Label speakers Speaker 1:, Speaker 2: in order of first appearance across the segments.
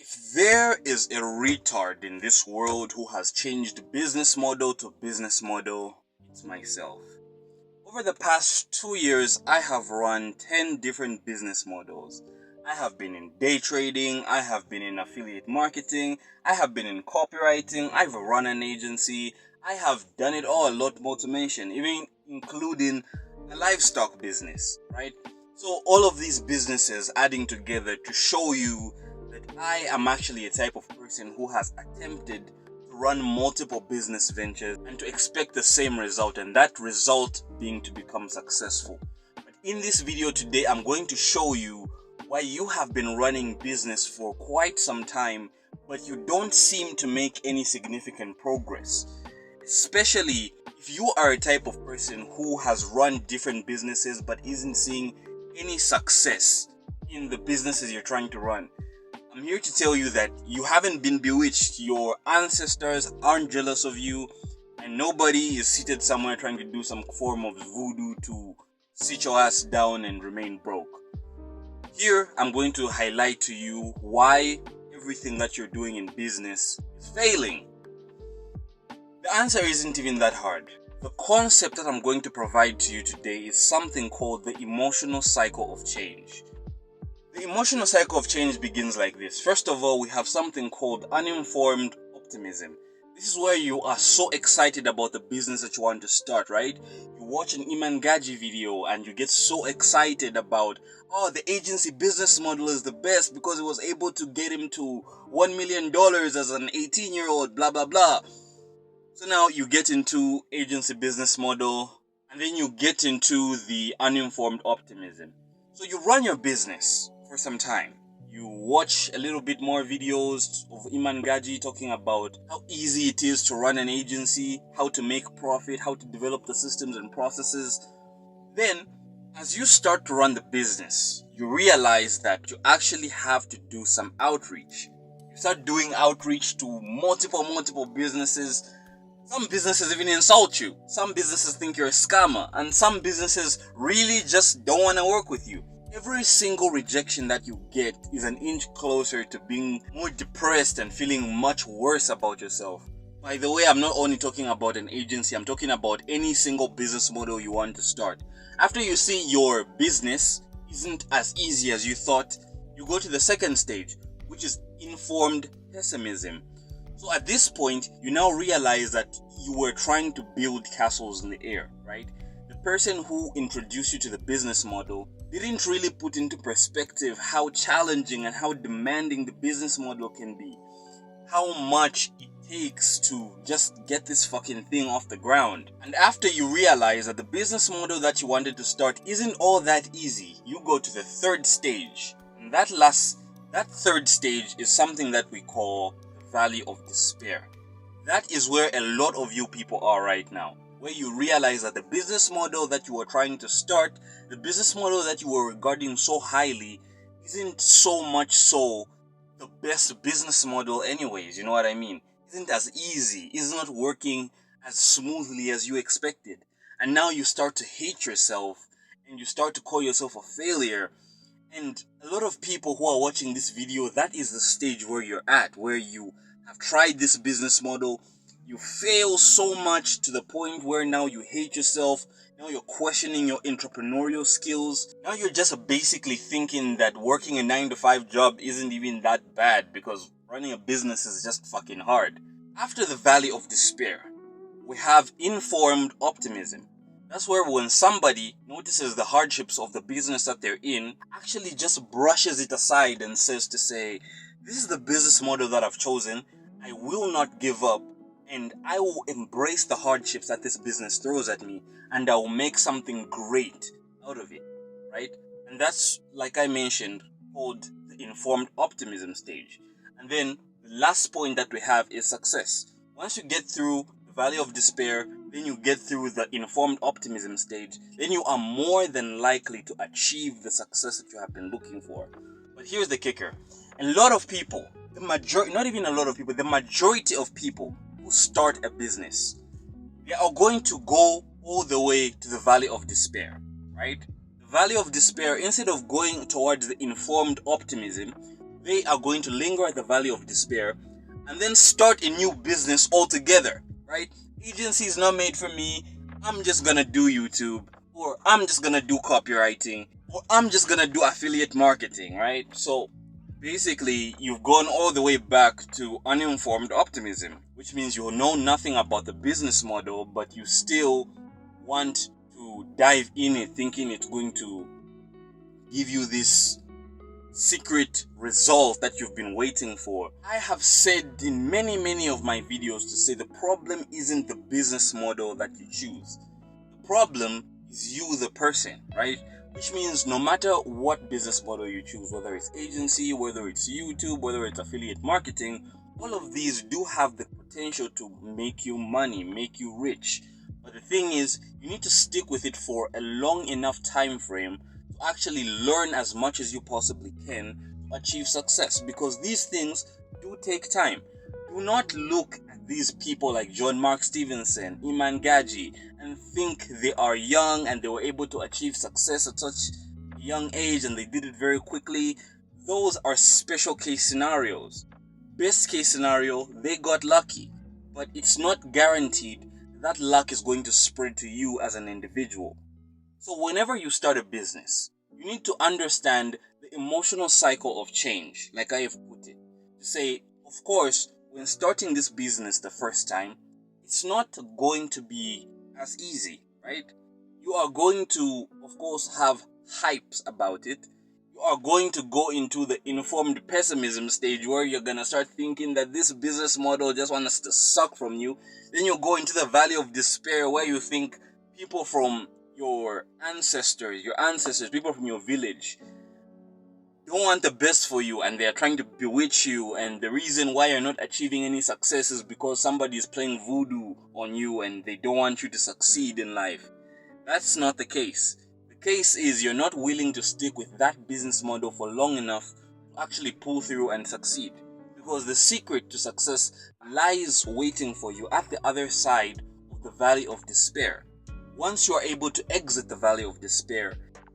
Speaker 1: If there is a retard in this world who has changed business model to business model, it's myself. Over the past 2 years, I have run 10 different business models. I have been in day trading, I have been in affiliate marketing, I have been in copywriting, I've run an agency, I have done it all, a lot more to mention, even including a livestock business, right? So all of these businesses adding together to show you that I am actually a type of person who has attempted to run multiple business ventures and to expect the same result, and that result being to become successful. But in this video today, I'm going to show you why you have been running business for quite some time, but you don't seem to make any significant progress. Especially if you are a type of person who has run different businesses but isn't seeing any success in the businesses you're trying to run. I'm here to tell you that you haven't been bewitched, your ancestors aren't jealous of you, and nobody is seated somewhere trying to do some form of voodoo to sit your ass down and remain broke. Here, I'm going to highlight to you why everything that you're doing in business is failing. The answer isn't even that hard. The concept that I'm going to provide to you today is something called the emotional cycle of change. The emotional cycle of change begins like this. First of all, we have something called uninformed optimism. This is where you are so excited about the business that you want to start, right? You watch an Iman Gaji video and you get so excited about, oh, the agency business model is the best because it was able to get him to $1 million as an 18-year-old, blah, blah, blah. So now you get into agency business model and then you get into the uninformed optimism. So you run your business for some time. You watch a little bit more videos of Iman Gaji talking about how easy it is to run an agency, how to make profit, how to develop the systems and processes. Then, as you start to run the business, you realize that you actually have to do some outreach. You start doing outreach to multiple businesses. Some businesses even insult you. Some businesses think you're a scammer. And some businesses really just don't want to work with you. Every single rejection that you get is an inch closer to being more depressed and feeling much worse about yourself. By the way, I'm not only talking about an agency, I'm talking about any single business model you want to start. After you see your business isn't as easy as you thought, you go to the second stage, which is informed pessimism. So at this point, you now realize that you were trying to build castles in the air, right? The person who introduced you to the business model didn't really put into perspective how challenging and how demanding the business model can be. How much it takes to just get this fucking thing off the ground. And after you realize that the business model that you wanted to start isn't all that easy, you go to the third stage. And that third stage is something that we call the Valley of Despair. That is where a lot of you people are right now. Where you realize that the business model that you were trying to start, the business model that you were regarding so highly, isn't so much so the best business model anyways, you know what I mean? Isn't as easy, is not working as smoothly as you expected. And now you start to hate yourself and you start to call yourself a failure. And a lot of people who are watching this video, that is the stage where you're at, where you have tried this business model. You fail so much to the point where now you hate yourself. Now you're questioning your entrepreneurial skills. Now you're just basically thinking that working a 9-to-5 job isn't even that bad because running a business is just fucking hard. After the Valley of Despair, we have informed optimism. That's where when somebody notices the hardships of the business that they're in, actually just brushes it aside and says, this is the business model that I've chosen. I will not give up. And I will embrace the hardships that this business throws at me, and I will make something great out of it, right? And that's, like I mentioned, called the informed optimism stage. And then the last point that we have is success. Once you get through the Valley of Despair, then you get through the informed optimism stage, then you are more than likely to achieve the success that you have been looking for. But here's the kicker. A lot of people, the majority of people who start a business, they are going to go all the way to the Valley of Despair, right? The Valley of Despair, instead of going towards the informed optimism, they are going to linger at the valley of despair and then start a new business altogether, right? Agency is not made for me. I'm just gonna do YouTube, or I'm just gonna do copywriting, or I'm just gonna do affiliate marketing, right? So basically, you've gone all the way back to uninformed optimism, which means you know nothing about the business model, but you still want to dive in it thinking it's going to give you this secret result that you've been waiting for. I have said in many of my videos to say the problem isn't the business model that you choose. The problem is you, the person, right? Which means no matter what business model you choose, whether it's agency, whether it's YouTube, whether it's affiliate marketing, all of these do have the potential to make you money, make you rich. But the thing is, you need to stick with it for a long enough time frame to actually learn as much as you possibly can to achieve success, because these things do take time. Do not look at these people like John Mark Stevenson, Iman Gaji, and think they are young and they were able to achieve success at such a young age and they did it very quickly. Those are special case scenarios. Best case scenario, they got lucky, but it's not guaranteed that luck is going to spread to you as an individual. So whenever you start a business, you need to understand the emotional cycle of change, like I have put it. To say, of course, when starting this business the first time, it's not going to be as easy, right? You are going to, of course, have hypes about it. You are going to go into the informed pessimism stage where you're going to start thinking that this business model just wants to suck from you. Then you go into the valley of despair where you think people from your ancestors, people from your village, don't want the best for you and they are trying to bewitch you, and the reason why you're not achieving any success is because somebody is playing voodoo on you and they don't want you to succeed in life. That's not the case. The case is you're not willing to stick with that business model for long enough to actually pull through and succeed, because the secret to success lies waiting for you at the other side of the valley of despair. Once you are able to exit the valley of despair,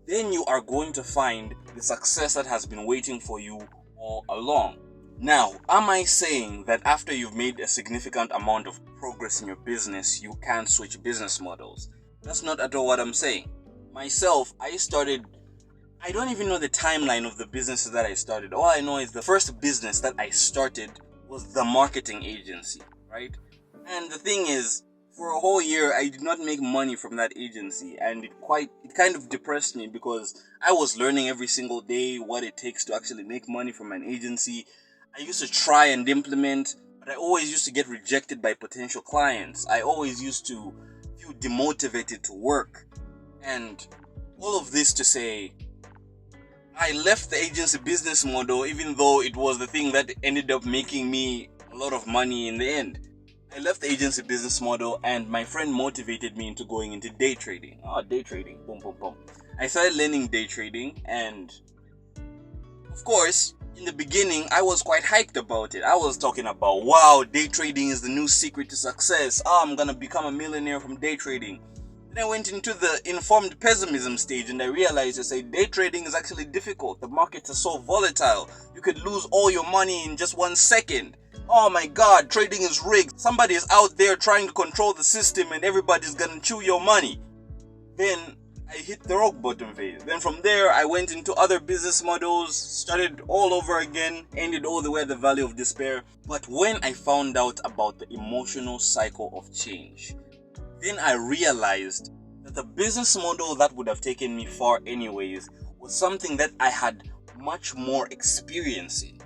Speaker 1: then you are going to find the success that has been waiting for you all along. Now, am I saying that after you've made a significant amount of progress in your business, you can't switch business models? That's not at all what I'm saying. Myself, I don't even know the timeline of the businesses that I started. All I know is the first business that I started was the marketing agency, right? And the thing is, for a whole year, I did not make money from that agency, and it kind of depressed me because I was learning every single day what it takes to actually make money from an agency. I used to try and implement, but I always used to get rejected by potential clients. I always used to feel demotivated to work, and all of this to say, I left the agency business model even though it was the thing that ended up making me a lot of money in the end. I left the agency business model and my friend motivated me into going into day trading. Day trading. Boom, boom, boom. I started learning day trading, and of course, in the beginning, I was quite hyped about it. I was talking about, wow, day trading is the new secret to success. I'm gonna become a millionaire from day trading. Then I went into the informed pessimism stage and I realized day trading is actually difficult. The markets are so volatile. You could lose all your money in just 1 second. Oh my god, trading is rigged. Somebody is out there trying to control the system and everybody's gonna chew your money. Then I hit the rock bottom phase. Then from there, I went into other business models, started all over again, ended all the way at the valley of despair. But when I found out about the emotional cycle of change, then I realized that the business model that would have taken me far anyways was something that I had much more experience in.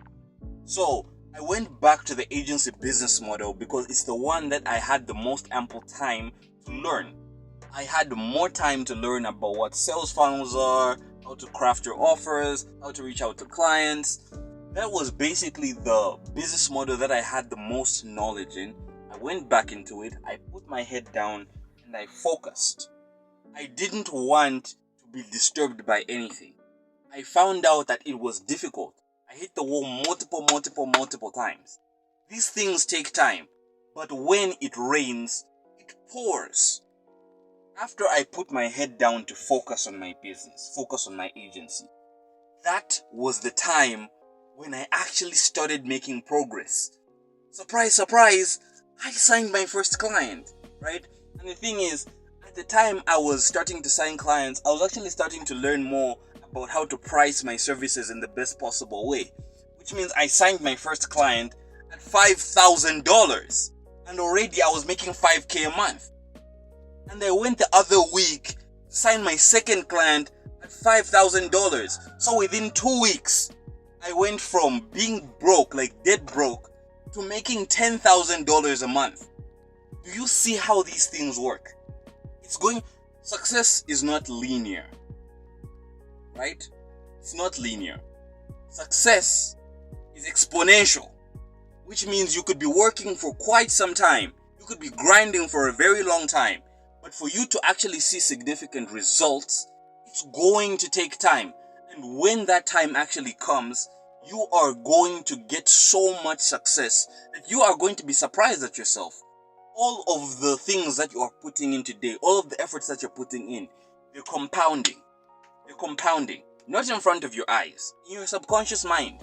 Speaker 1: So I went back to the agency business model because it's the one that I had the most ample time to learn. I had more time to learn about what sales funnels are, how to craft your offers, how to reach out to clients. That was basically the business model that I had the most knowledge in. I went back into it, I put my head down, and I focused. I didn't want to be disturbed by anything. I found out that it was difficult. I hit the wall multiple times. These things take time, but when it rains, it pours. After I put my head down to focus on my business, focus on my agency, that was the time when I actually started making progress. Surprise, surprise, I signed my first client, right? And the thing is, at the time I was starting to sign clients, I was actually starting to learn more about how to price my services in the best possible way. Which means I signed my first client at $5,000. And already I was making 5K a month. And I went the other week to sign my second client at $5,000. So within 2 weeks, I went from being broke, like dead broke, to making $10,000 a month. Do you see how these things work? Success is not linear, right? It's not linear. Success is exponential, which means you could be working for quite some time. You could be grinding for a very long time. But for you to actually see significant results, it's going to take time. And when that time actually comes, you are going to get so much success that you are going to be surprised at yourself. All of the things that you are putting in today, all of the efforts that you're putting in, they're compounding. They're compounding. Not in front of your eyes. In your subconscious mind,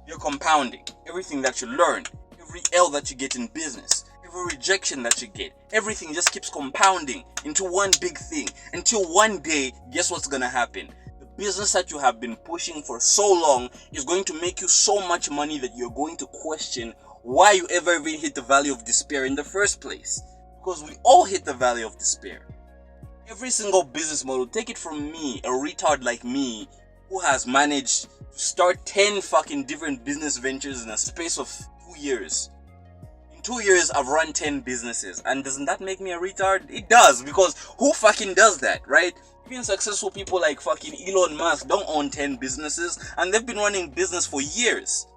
Speaker 1: they're compounding. Everything that you learn, every L that you get in business, every rejection that you get, everything just keeps compounding into one big thing until one day, guess what's gonna happen? The business that you have been pushing for so long is going to make you so much money that you're going to question why you ever even hit the valley of despair in the first place. Because we all hit the valley of despair. Every single business model, take it from me, a retard like me, who has managed to start 10 fucking different business ventures in a space of 2 years. In 2 years, I've run 10 businesses. And doesn't that make me a retard? It does, because who fucking does that, right? Even successful people like fucking Elon Musk don't own 10 businesses, and they've been running business for years.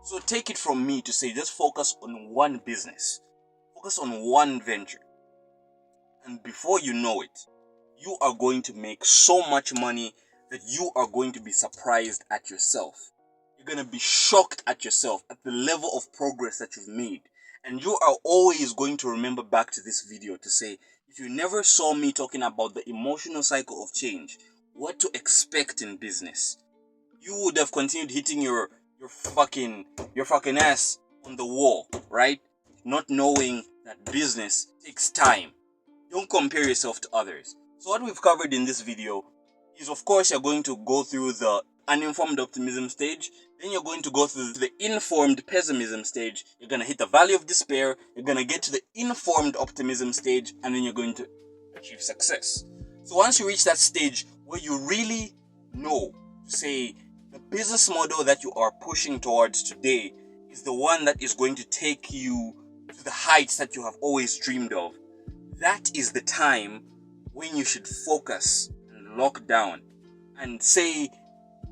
Speaker 1: So take it from me to say, just focus on one business. Focus on one venture. And before you know it, you are going to make so much money that you are going to be surprised at yourself. You're going to be shocked at yourself, at the level of progress that you've made. And you are always going to remember back to this video to say, if you never saw me talking about the emotional cycle of change, what to expect in business, you would have continued hitting your fucking ass on the wall, right? Not knowing that business takes time. Don't compare yourself to others. So what we've covered in this video is, of course, you're going to go through the uninformed optimism stage. Then you're going to go through the informed pessimism stage. You're going to hit the valley of despair. You're going to get to the informed optimism stage. And then you're going to achieve success. So once you reach that stage where you really know to say the business model that you are pushing towards today is the one that is going to take you to the heights that you have always dreamed of, that is the time when you should focus and lock down and say,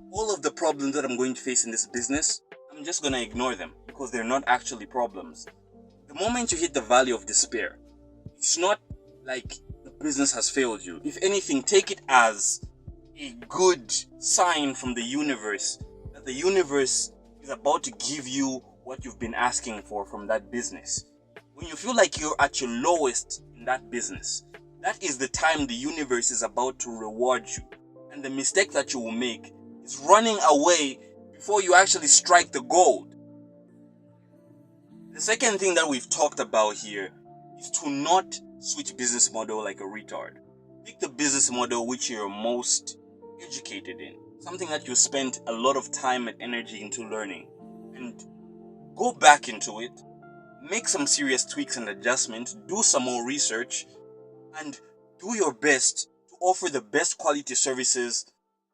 Speaker 1: all of the problems that I'm going to face in this business, I'm just going to ignore them because they're not actually problems. The moment you hit the valley of despair, it's not like the business has failed you. If anything, take it as a good sign from the universe that the universe is about to give you what you've been asking for from that business. When you feel like you're at your lowest in that business, that is the time the universe is about to reward you. And the mistake that you will make is running away before you actually strike the gold. The second thing that we've talked about here is to not switch business model like a retard. Pick the business model which you're most educated in, something that you spent a lot of time and energy into learning, and go back into it, make some serious tweaks and adjustments, do some more research, and do your best to offer the best quality services,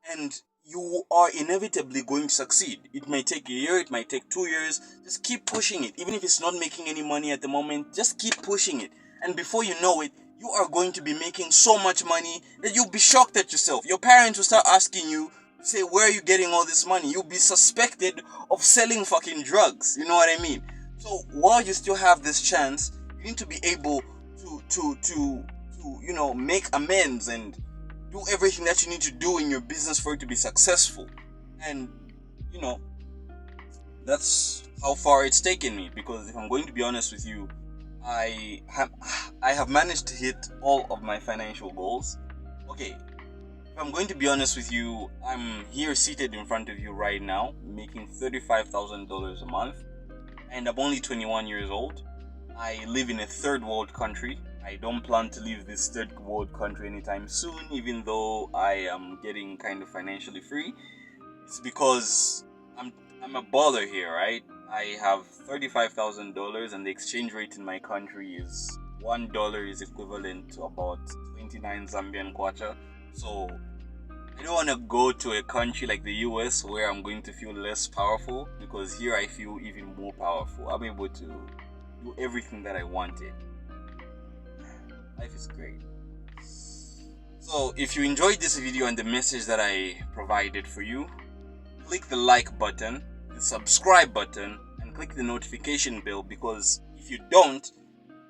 Speaker 1: and you are inevitably going to succeed. It might take a year, it might take 2 years. Just keep pushing it. Even if it's not making any money at the moment, just keep pushing it. And before you know it, you are going to be making so much money that you'll be shocked at yourself. Your parents will start asking you, say, where are you getting all this money? You'll be suspected of selling fucking drugs. You know what I mean? So while you still have this chance, you need to be able to make amends and do everything that you need to do in your business for it to be successful. And that's how far it's taken me, because if I'm going to be honest with you, I have managed to hit all of my financial goals. Okay, If I'm going to be honest with you, I'm here seated in front of you right now, making $35,000 a month, and I'm only 21 years old. I live in a third world country. I don't plan to leave this third world country anytime soon, even though I am getting kind of financially free. It's because I'm a baller here, right? I have $35,000, and the exchange rate in my country is $1 is equivalent to about 29 Zambian kwacha. So I don't want to go to a country like the US where I'm going to feel less powerful, because here I feel even more powerful. I'm able to do everything that I wanted. Life is great. So if you enjoyed this video and the message that I provided for you, click the like button, the subscribe button, and click the notification bell, because if you don't,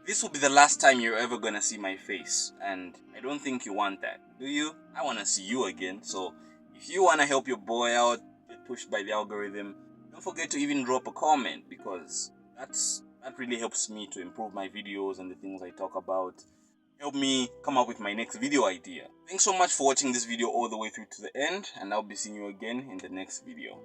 Speaker 1: this will be the last time you're ever gonna see my face, and I don't think you want that, do you? I wanna see you again. So if you wanna help your boy out, get pushed by the algorithm, don't forget to even drop a comment, because that really helps me to improve my videos and the things I talk about. Help me come up with my next video idea. Thanks so much for watching this video all the way through to the end, and I'll be seeing you again in the next video.